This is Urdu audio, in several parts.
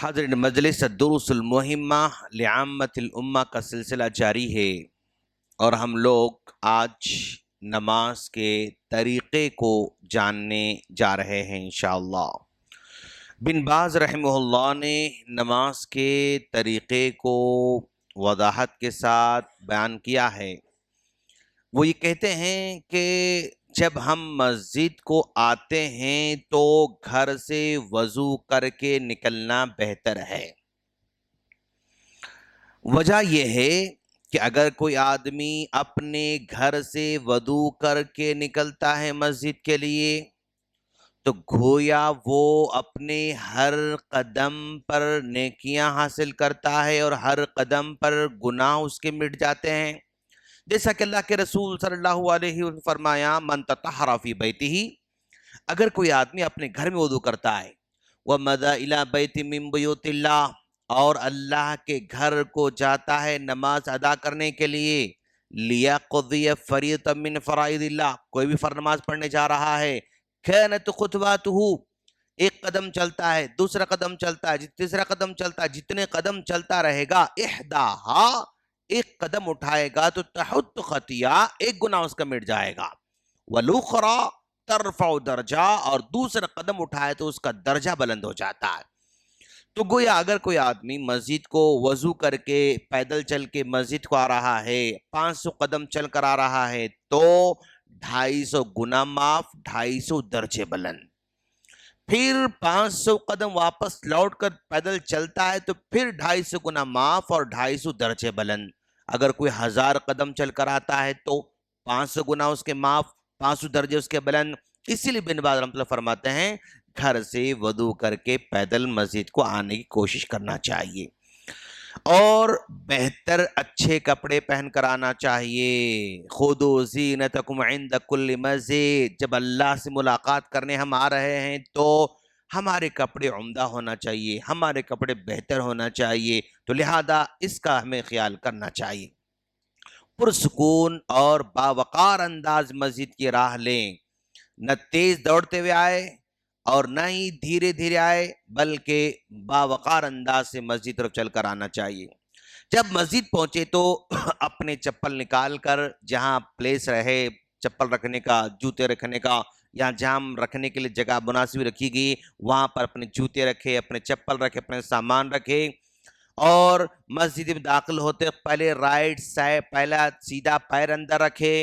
حاضرین مجلس الدروس المہمہ لعامۃ الامہ کا سلسلہ جاری ہے، اور ہم لوگ آج نماز کے طریقے کو جاننے جا رہے ہیں انشاءاللہ۔ بن باز رحمہ اللہ نے نماز کے طریقے کو وضاحت کے ساتھ بیان کیا ہے۔ وہ یہ کہتے ہیں کہ جب ہم مسجد کو آتے ہیں تو گھر سے وضو کر کے نکلنا بہتر ہے۔ وجہ یہ ہے کہ اگر کوئی آدمی اپنے گھر سے وضو کر کے نکلتا ہے مسجد کے لیے تو گویا وہ اپنے ہر قدم پر نیکیاں حاصل کرتا ہے اور ہر قدم پر گناہ اس کے مٹ جاتے ہیں، جیسا کہ اللہ کے رسول صلی اللہ علیہ وسلم فرمایا من تطہر فی بیتہ، اگر کوئی آدمی اپنے گھر میں وضو کرتا ہے وَمَضَى إِلَى بَيْتٍ مِّن بُيُوتِ اللَّهِ، اور اللہ کے گھر کو جاتا ہے نماز ادا کرنے کے لیے، لِيَقْضِيَ فَرِيضَةً مِّن فَرَائِضِ اللَّهِ، کوئی بھی فرض نماز پڑھنے جا رہا ہے، كَانَتْ خُطْوَاتُهُ، ایک قدم چلتا ہے، دوسرا قدم چلتا ہے، تیسرا قدم چلتا ہے، جتنے قدم چلتا رہے گا احداها، ایک قدم اٹھائے گا تو تحط خطیہ، ایک گناہ اس کا مٹ جائے گا، وَالْأُخْرَى ترفع درجہ، اور دوسرا قدم اٹھائے تو اس کا درجہ بلند ہو جاتا ہے۔ تو گویا اگر کوئی آدمی مسجد کو وضو کر کے پیدل چل کے مسجد کو آ رہا ہے، 500 قدم چل کر آ رہا ہے تو 250 گناہ معاف، 250 درجے بلند۔ پھر 500 قدم واپس لوٹ کر پیدل چلتا ہے تو پھر 250 گناہ معاف اور 250 درجے بلند۔ اگر کوئی 1000 قدم چل کر آتا ہے تو 500 گناہ اس کے معاف، 500 درجے اس کے بلند۔ اسی لیے بن باز رحمۃ اللہ فرماتے ہیں گھر سے وضو کر کے پیدل مسجد کو آنے کی کوشش کرنا چاہیے، اور بہتر اچھے کپڑے پہن کر آنا چاہیے۔ خُذُوا زِینَتَکُمْ عِنْدَ كُلِّ مَسْجِد، جب اللہ سے ملاقات کرنے ہم آ رہے ہیں تو ہمارے کپڑے عمدہ ہونا چاہیے، ہمارے کپڑے بہتر ہونا چاہیے، تو لہذا اس کا ہمیں خیال کرنا چاہیے۔ پرسکون اور باوقار انداز مسجد کی راہ لیں، نہ تیز دوڑتے ہوئے آئے اور نہ ہی دھیرے دھیرے آئے، بلکہ باوقار انداز سے مسجد طرف چل کر آنا چاہیے۔ جب مسجد پہنچے تو اپنے چپل نکال کر جہاں پلیس رہے چپل رکھنے کا، جوتے رکھنے کا، یا جام رکھنے کے لیے جگہ مناسب رکھی گئی وہاں پر اپنے جوتے رکھے، اپنے چپل رکھے، اپنے سامان رکھے، اور مسجد میں داخل ہوتے پہلے رائٹ سائڈ پہلا سیدھا پیر اندر رکھے،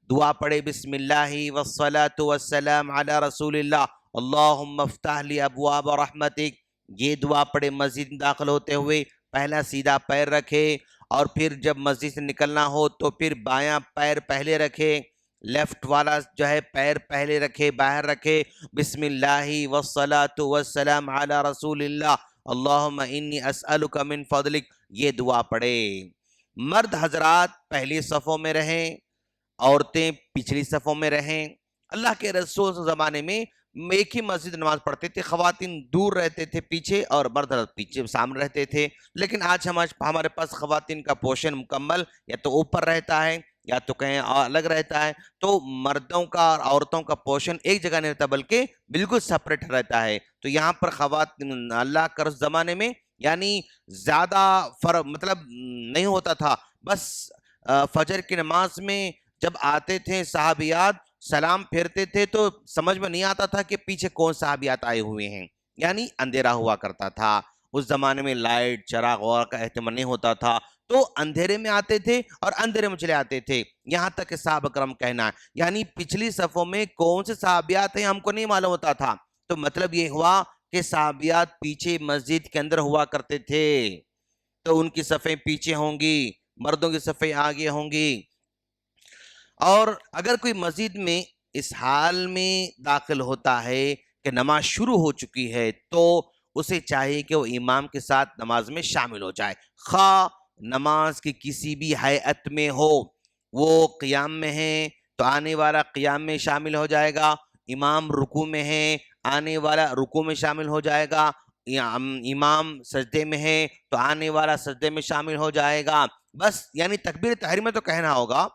دعا پڑھے بسم اللہ والصلاة والسلام علی رسول اللہ اللہم افتح لی ابواب رحمتک، یہ دعا پڑھے مسجد میں داخل ہوتے ہوئے، پہلا سیدھا پیر رکھے، اور پھر جب مسجد سے نکلنا ہو تو پھر بایاں پیر پہلے رکھے، لیفٹ والا جو ہے پیر پہلے رکھے، باہر رکھے، بسم اللہ والصلاة والسلام علی رسول اللہ اللہم انی اسألک من فضلک، یہ دعا پڑھے۔ مرد حضرات پہلی صفوں میں رہیں، عورتیں پچھلی صفوں میں رہیں۔ اللہ کے رسول زمانے میں ایک ہی مسجد نماز پڑھتے تھے، خواتین دور رہتے تھے پیچھے اور مرد حضرات پیچھے سامنے رہتے تھے، لیکن آج ہمارے پاس خواتین کا پوشن مکمل یا تو اوپر رہتا ہے یا تو کہیں الگ رہتا ہے، تو مردوں کا اور عورتوں کا پوشن ایک جگہ نہیں رہتا بلکہ بالکل سپریٹ رہتا ہے۔ تو یہاں پر خواتین اللہ کے زمانے میں یعنی زیادہ فرق مطلب نہیں ہوتا تھا، بس فجر کی نماز میں جب آتے تھے صحابیات سلام پھیرتے تھے تو سمجھ میں نہیں آتا تھا کہ پیچھے کون صحابیات آئے ہوئے ہیں، یعنی اندھیرا ہوا کرتا تھا۔ اس زمانے میں لائٹ چراغ وغیرہ کا اہتمام نہیں ہوتا تھا، تو اندھیرے میں آتے تھے اور اندھیرے میں چلے آتے تھے، یہاں تک کہ صحابہ کرام کہنا ہے یعنی پچھلی صفوں میں کون سے صحابیات ہیں ہم کو نہیں معلوم ہوتا تھا، تو مطلب یہ ہوا کہ صحابیات پیچھے مسجد کے اندر ہوا کرتے تھے، تو ان کی صفیں پیچھے ہوں گی، مردوں کی صفیں آگے ہوں گی۔ اور اگر کوئی مسجد میں اس حال میں داخل ہوتا ہے کہ نماز شروع ہو چکی ہے تو اسے چاہیے کہ وہ امام کے ساتھ نماز میں شامل ہو جائے، خواہ نماز کی کسی بھی ہیئت میں ہو، وہ قیام میں ہے تو آنے والا قیام میں شامل ہو جائے گا، امام رکوع میں ہے آنے والا رکوع میں شامل ہو جائے گا، امام سجدے میں ہے تو آنے والا سجدے میں شامل ہو جائے گا، بس یعنی تکبیر تحریمہ تو کہنا ہوگا۔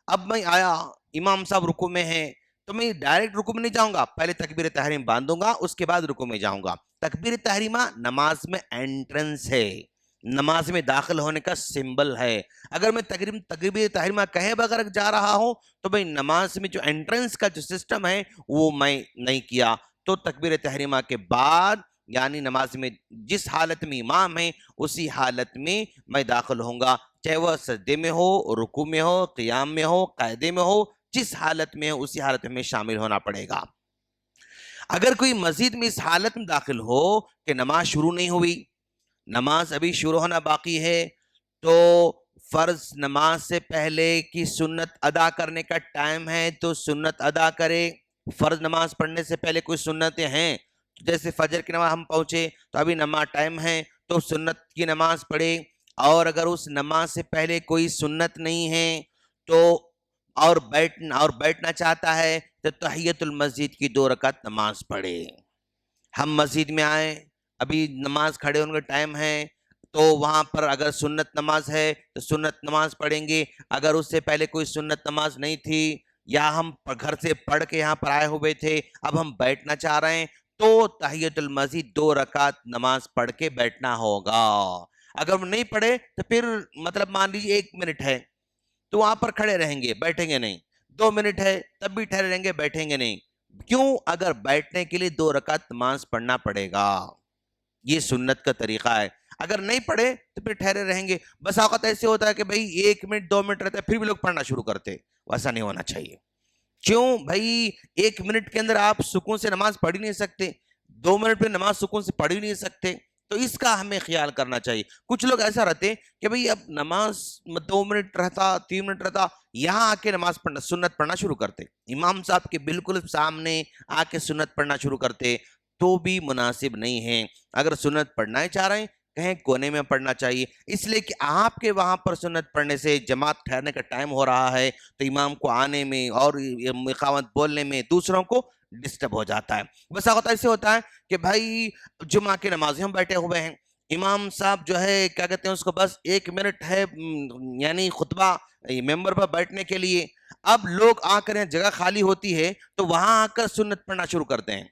اب میں آیا امام صاحب رکوع میں ہیں تو میں ڈائریکٹ رکوع میں نہیں جاؤں گا، پہلے تکبیر تحریم باندھوں گا اس کے بعد رکوع میں جاؤں گا، تکبیر تحریمہ نماز میں انٹرنس ہے، نماز میں داخل ہونے کا سمبل ہے۔ اگر میں تکبیر تحریمہ کہے بغیر جا رہا ہوں تو بھئی نماز میں جو انٹرنس کا جو سسٹم ہے وہ میں نہیں کیا، تو تکبیر تحریمہ کے بعد یعنی نماز میں جس حالت میں امام ہے اسی حالت میں میں داخل ہوں گا، چاہے وہ سجدے میں ہو، رکوع میں ہو، قیام میں ہو، قاعدے میں ہو، جس حالت میں ہو اسی حالت میں شامل ہونا پڑے گا۔ اگر کوئی مسجد میں اس حالت میں داخل ہو کہ نماز شروع نہیں ہوئی، نماز ابھی شروع ہونا باقی ہے، تو فرض نماز سے پہلے کی سنت ادا کرنے کا ٹائم ہے تو سنت ادا کرے۔ فرض نماز پڑھنے سے پہلے کوئی سنتیں ہیں، جیسے فجر کی نماز ہم پہنچے تو ابھی نماز ٹائم ہے تو سنت کی نماز پڑھے، اور اگر اس نماز سے پہلے کوئی سنت نہیں ہے تو اور بیٹھنا چاہتا ہے تو تحیت المسجد کی 2 رکعت نماز پڑھے۔ ہم مسجد میں آئے، ابھی نماز کھڑے ہونے کا ٹائم ہے تو وہاں پر اگر سنت نماز ہے تو سنت نماز پڑھیں گے، اگر اس سے پہلے کوئی سنت نماز نہیں تھی یا ہم گھر سے پڑھ کے یہاں پر آئے ہوئے تھے، اب ہم بیٹھنا چاہ رہے ہیں تو تحیت المسجد 2 رکعت نماز پڑھ کے بیٹھنا ہوگا۔ اگر ہم نہیں پڑھے تو پھر مطلب مان لیجیے 1 منٹ ہے تو وہاں پر کھڑے رہیں گے، بیٹھیں گے نہیں، 2 منٹ ہے تب بھی ٹھہرے رہیں گے، بیٹھیں گے نہیں۔ کیوں؟ اگر بیٹھنے کے لیے 2 رکعت نماز پڑھنا پڑے گا، یہ سنت کا طریقہ ہے۔ اگر نہیں پڑھے تو پھر ٹھہرے رہیں گے۔ بس اوقات ایسے ہوتا ہے کہ بھئی 1 منٹ 2 منٹ رہتا ہے پھر بھی لوگ پڑھنا شروع کرتے، ویسا نہیں ہونا چاہیے۔ کیوں؟ بھئی 1 منٹ کے اندر آپ سکون سے نماز پڑھ ہی نہیں سکتے، 2 منٹ میں نماز سکون سے پڑھ ہی نہیں سکتے، تو اس کا ہمیں خیال کرنا چاہیے۔ کچھ لوگ ایسا رہتے کہ بھئی اب نماز 2 منٹ رہتا، 3 منٹ رہتا، یہاں آ کے نماز پڑھنا سنت پڑھنا شروع کرتے، امام صاحب کے بالکل سامنے آ کے سنت پڑھنا شروع کرتے، تو بھی مناسب نہیں ہے۔ اگر سنت پڑھنا ہی چاہ رہے ہیں کہیں کونے میں پڑھنا چاہیے، اس لیے کہ آپ کے وہاں پر سنت پڑھنے سے جماعت ٹھہرنے کا ٹائم ہو رہا ہے تو امام کو آنے میں اور اقامت بولنے میں دوسروں کو ڈسٹرب ہو جاتا ہے۔ بس اوقات ایسے ہوتا ہے کہ بھائی جمعہ کے نمازی ہم بیٹھے ہوئے ہیں، امام صاحب جو ہے کیا کہتے ہیں اس کو بس 1 منٹ ہے یعنی خطبہ ممبر پر بیٹھنے کے لیے، اب لوگ آ کر جگہ خالی ہوتی ہے تو وہاں آ کر سنت پڑھنا شروع کرتے ہیں،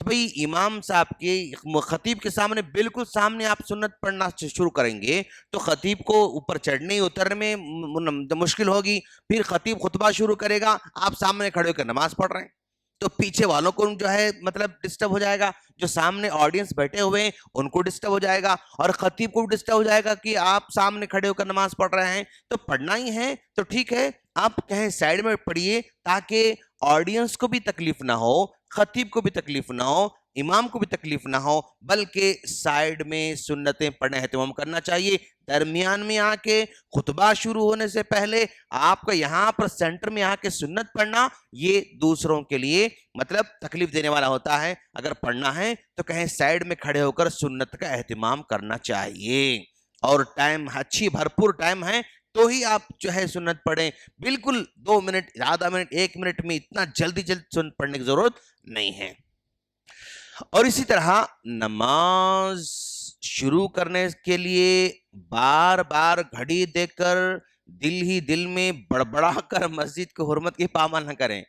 تو بھئی امام صاحب کے خطیب کے سامنے بالکل سامنے آپ سنت پڑھنا شروع کریں گے تو خطیب کو اوپر چڑھنے اترنے میں مشکل ہوگی، پھر خطیب خطبہ شروع کرے گا، آپ سامنے کھڑے ہو کر نماز پڑھ رہے ہیں تو پیچھے والوں کو جو ہے مطلب ڈسٹرب ہو جائے گا، جو سامنے آڈینس بیٹھے ہوئے ہیں ان کو ڈسٹرب ہو جائے گا، اور خطیب کو ڈسٹرب ہو جائے گا کہ آپ سامنے کھڑے ہو کر نماز پڑھ رہے ہیں، تو پڑھنا ہی ہے تو ٹھیک ہے آپ کہیں سائیڈ میں پڑھیے تاکہ آڈینس کو بھی تکلیف نہ ہو، خطیب کو بھی تکلیف نہ ہو، امام کو بھی تکلیف نہ ہو، بلکہ سائیڈ میں سنتیں پڑھنے اہتمام کرنا چاہیے۔ درمیان میں آ کے خطبہ شروع ہونے سے پہلے آپ کا یہاں پر سینٹر میں آ کے سنت پڑھنا یہ دوسروں کے لیے مطلب تکلیف دینے والا ہوتا ہے۔ اگر پڑھنا ہے تو کہیں سائیڈ میں کھڑے ہو کر سنت کا اہتمام کرنا چاہیے، اور ٹائم اچھی بھرپور ٹائم ہے تو ہی آپ جو ہے سنت پڑھیں، بالکل 2 منٹ آدھا منٹ 1 منٹ میں اتنا جلدی سنت پڑھنے کی ضرورت نہیں ہے۔ اور اسی طرح نماز شروع کرنے کے لیے بار بار گھڑی دیکھ کر دل ہی دل میں بڑبڑا کر مسجد کی حرمت کی پامال نہ کریں،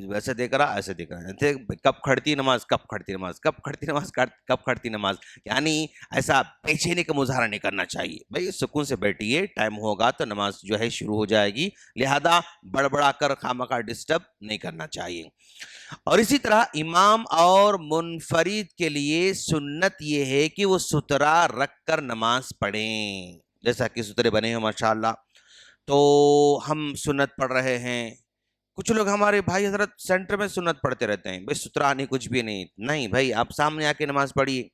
ویسے دیکھ رہا ایسے دیکھ رہا، کب کھڑتی نماز کب کھڑتی نماز کب کھڑتی نماز کب کھڑتی نماز، یعنی ایسا بے چینی کا مظاہرہ نہیں کرنا چاہیے۔ بھائی سکون سے بیٹھیے، ٹائم ہوگا تو نماز جو ہے شروع ہو جائے گی، لہذا بڑبڑا کر خامخواہ ڈسٹرب نہیں کرنا چاہیے۔ اور اسی طرح امام اور منفرد کے لیے سنت یہ ہے کہ وہ سترہ رکھ کر نماز پڑھیں، جیسا کہ سترے بنے ہیں ماشاءاللہ، تو ہم سنت پڑھ رہے ہیں۔ کچھ لوگ ہمارے بھائی حضرت سینٹر میں سنت پڑھتے رہتے ہیں، بھائی سترہ نہیں کچھ بھی نہیں بھائی آپ سامنے آ کے نماز پڑھیے،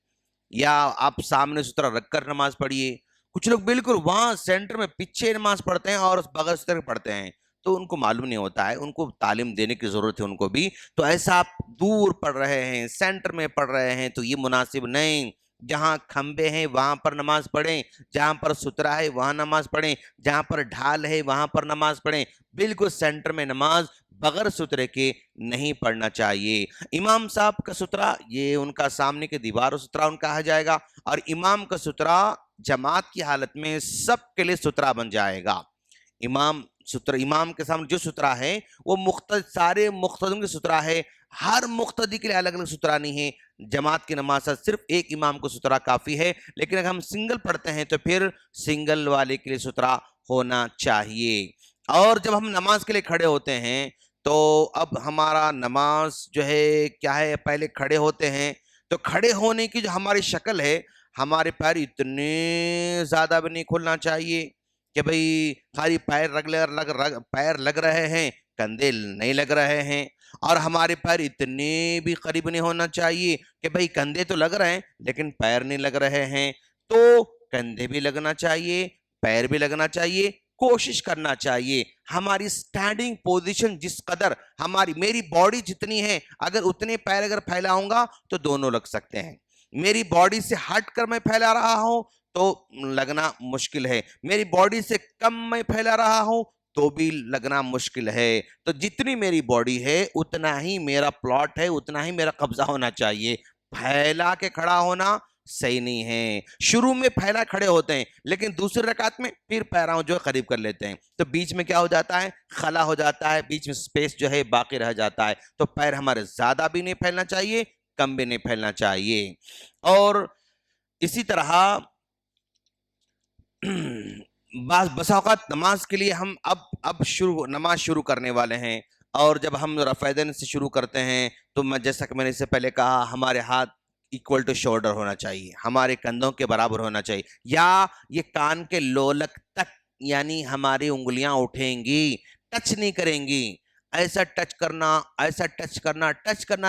یا آپ سامنے سترہ رکھ کر نماز پڑھیے۔ کچھ لوگ بالکل وہاں سینٹر میں پیچھے نماز پڑھتے ہیں اور بغیر سترے پڑھتے ہیں، تو ان کو معلوم نہیں ہوتا ہے، ان کو تعلیم دینے کی ضرورت ہے ان کو بھی۔ تو ایسا آپ دور پڑھ رہے ہیں، سینٹر میں پڑھ رہے ہیں تو یہ مناسب نہیں۔ جہاں کھمبے ہیں وہاں پر نماز پڑھیں، جہاں پر سترہ ہے وہاں نماز پڑھیں، جہاں پر ڈھال ہے وہاں پر نماز پڑھیں، بالکل سینٹر میں نماز بغیر سترے کے نہیں پڑھنا چاہیے۔ امام صاحب کا سترہ یہ ان کا سامنے کے دیوار و سترہ ان کا کہا جائے گا، اور امام کا سترہ جماعت کی حالت میں سب کے لیے سترہ بن جائے گا۔ امام کے سامنے جو سترہ ہے وہ سارے مقتدیوں کے سترہ ہے، ہر مقتدی کے لیے الگ الگ سترہ نہیں ہے. جماعت کی نماز صرف ایک امام کو سترہ کافی ہے، لیکن اگر ہم سنگل پڑھتے ہیں تو پھر سنگل والے کے لیے سترہ ہونا چاہیے. اور جب ہم نماز کے لیے کھڑے ہوتے ہیں تو اب ہمارا نماز جو ہے کیا ہے، پہلے کھڑے ہوتے ہیں تو کھڑے ہونے کی جو ہماری شکل ہے، ہمارے پیر اتنے زیادہ بھی نہیں کھلنا چاہیے کہ بھئی خالی پیر لگ رہے ہیں، کندھے نہیں لگ رہے ہیں. اور ہمارے پیر اتنے بھی قریب نہیں ہونا چاہیے کہ بھئی کندھے تو لگ رہے ہیں لیکن پیر نہیں لگ رہے ہیں. تو کندھے بھی لگنا چاہیے، پیر بھی لگنا چاہیے، کوشش کرنا چاہیے. ہماری سٹینڈنگ پوزیشن جس قدر میری باڈی جتنی ہے، اگر اتنے پیر اگر پھیلاؤں گا تو دونوں لگ سکتے ہیں. میری باڈی سے ہٹ کر میں پھیلا رہا ہوں تو لگنا مشکل ہے، میری باڈی سے کم میں پھیلا رہا ہوں تو بھی لگنا مشکل ہے. تو جتنی میری باڈی ہے اتنا ہی میرا پلاٹ ہے، اتنا ہی میرا قبضہ ہونا چاہیے. پھیلا کے کھڑا ہونا صحیح نہیں ہے. شروع میں پھیلا کھڑے ہوتے ہیں لیکن دوسری رکعت میں پھر پیراں جو ہے قریب کر لیتے ہیں، تو بیچ میں کیا ہو جاتا ہے، خلا ہو جاتا ہے، بیچ میں سپیس جو ہے باقی رہ جاتا ہے. تو پیر ہمارے زیادہ بھی نہیں پھیلنا چاہیے، کم بھی نہیں پھیلنا چاہیے. اور اسی طرح بسا اوقات نماز کے لیے ہم اب نماز شروع کرنے والے ہیں، اور جب ہم رفع یدین سے شروع کرتے ہیں تو جیسا کہ میں نے اس سے پہلے کہا، ہمارے ہاتھ ایکول ٹو شولڈر ہونا چاہیے، ہمارے کندھوں کے برابر ہونا چاہیے، یا یہ کان کے لولک تک، یعنی ہماری انگلیاں اٹھیں گی، ٹچ نہیں کریں گی. ایسا ٹچ کرنا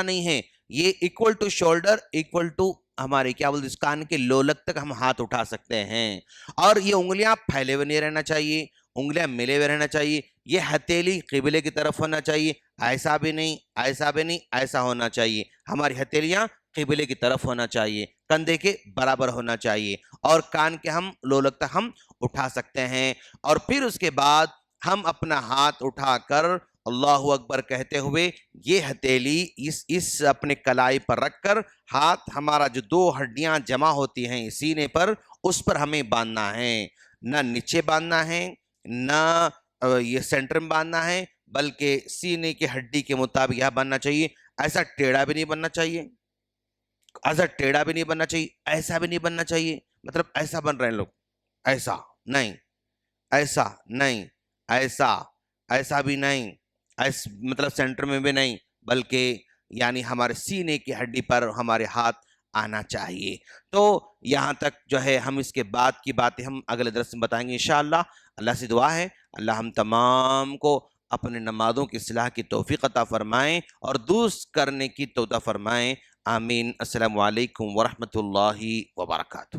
نہیں ہے. یہ equal to shoulder, equal to ہمارے کیا بولتے اس کان کے لولک تک ہم ہاتھ اٹھا سکتے ہیں. اور یہ انگلیاں پھیلے ہوئے نہیں رہنا چاہیے، انگلیاں ملے ہوئے رہنا چاہیے. یہ ہتھیلی قبلے کی طرف ہونا چاہیے، ایسا بھی نہیں، ایسا بھی نہیں، ایسا ہونا چاہیے. ہماری ہتھیلیاں قبلے کی طرف ہونا چاہیے، کندھے کے برابر ہونا چاہیے، اور کان کے ہم لولک تک ہم اٹھا سکتے ہیں. اور پھر اس کے بعد ہم اپنا ہاتھ اٹھا کر اللہ اکبر کہتے ہوئے یہ ہتھیلی اس اپنے کلائی پر رکھ کر، ہاتھ ہمارا جو دو ہڈیاں جمع ہوتی ہیں سینے پر، اس پر ہمیں باندھنا ہے. نہ نیچے باندھنا ہے، نہ یہ سینٹر میں باندھنا ہے، بلکہ سینے کی ہڈی کے مطابق یہاں باندھنا چاہیے. ایسا ٹیڑھا بھی نہیں بننا چاہیے، ایسا بھی نہیں بننا چاہیے. مطلب ایسا بن رہے ہیں لوگ، ایسا نہیں، ایسا نہیں، ایسا بھی نہیں، مطلب سینٹر میں بھی نہیں، بلکہ یعنی ہمارے سینے کی ہڈی پر ہمارے ہاتھ آنا چاہیے. تو یہاں تک جو ہے ہم اس کے بعد کی باتیں ہم اگلے درس میں بتائیں گے انشاءاللہ. اللہ سے دعا ہے اللہ ہم تمام کو اپنے نمازوں کی اصلاح کی توفیق عطا فرمائیں اور درست کرنے کی توفیق فرمائیں. آمین. السلام علیکم ورحمۃ اللہ وبرکاتہ.